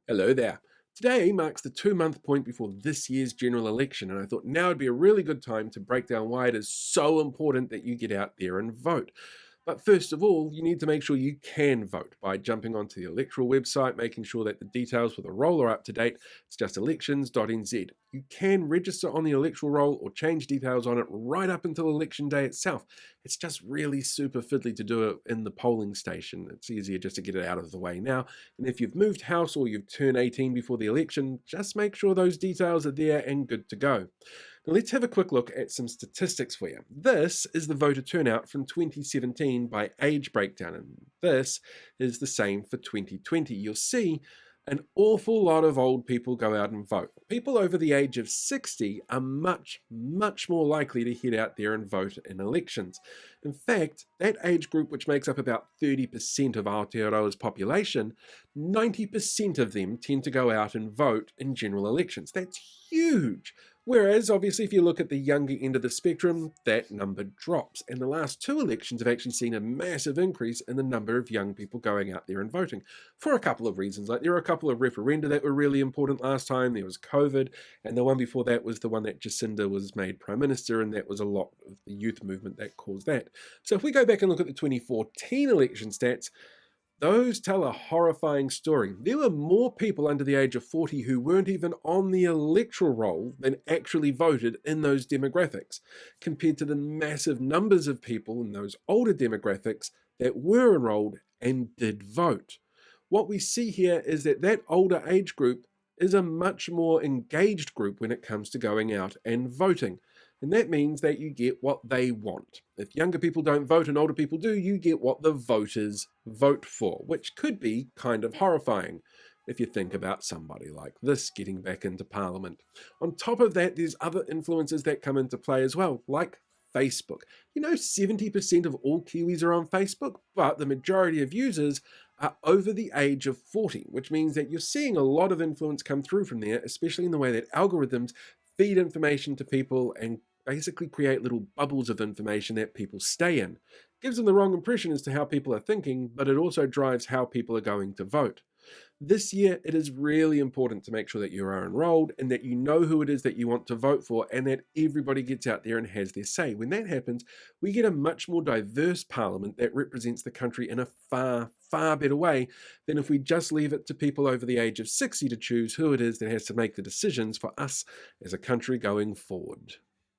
Hello there. Today marks the 2 month point before this year's general election, and I thought now would be a really good time to break down why it is so important that you get out there and vote. But first of all, you need to make sure you can vote by jumping onto the electoral website, making sure that the details for the roll are up to date. It's just elections.nz. You can register on the electoral roll or change details on it right up until election day itself. It's just really super fiddly to do it in the polling station. It's easier just to get it out of the way now. And if you've moved house or you've turned 18 before the election, just make sure those details are there and good to go. Now let's have a quick look at some statistics for you. This is the voter turnout from 2017 by age breakdown, and this is the same for 2020. You'll see an awful lot of old people go out and vote. People over the age of 60 are much more likely to head out there and vote in elections. In fact, that age group, which makes up about 30% of Aotearoa's population, 90% of them tend to go out and vote in general elections. That's huge. Whereas, obviously, if you look at the younger end of the spectrum, that number drops. And the last two elections have actually seen a massive increase in the number of young people going out there and voting for a couple of reasons. Like, there were a couple of referenda that were really important last time. There was COVID, and the one before that was the one that Jacinda was made Prime Minister, and that was a lot of the youth movement that caused that. So if we go back and look at the 2014 election stats, those tell a horrifying story. There were more people under the age of 40 who weren't even on the electoral roll than actually voted in those demographics, compared to the massive numbers of people in those older demographics that were enrolled and did vote. What we see here is that that older age group is a much more engaged group when it comes to going out and voting. And that means that you get what they want. If younger people don't vote and older people do, you get what the voters vote for, which could be kind of horrifying if you think about somebody like this getting back into Parliament. On top of that, there's other influences that come into play as well, like Facebook. 70% of all Kiwis are on Facebook, but the majority of users are over the age of 40, which means that you're seeing a lot of influence come through from there, especially in the way that algorithms feed information to people and basically create little bubbles of information that people stay in. Gives them the wrong impression as to how people are thinking, but it also drives how people are going to vote. This year, it is really important to make sure that you are enrolled and that you know who it is that you want to vote for and that everybody gets out there and has their say. When that happens, we get a much more diverse parliament that represents the country in a far better way than if we just leave it to people over the age of 60 to choose who it is that has to make the decisions for us as a country going forward.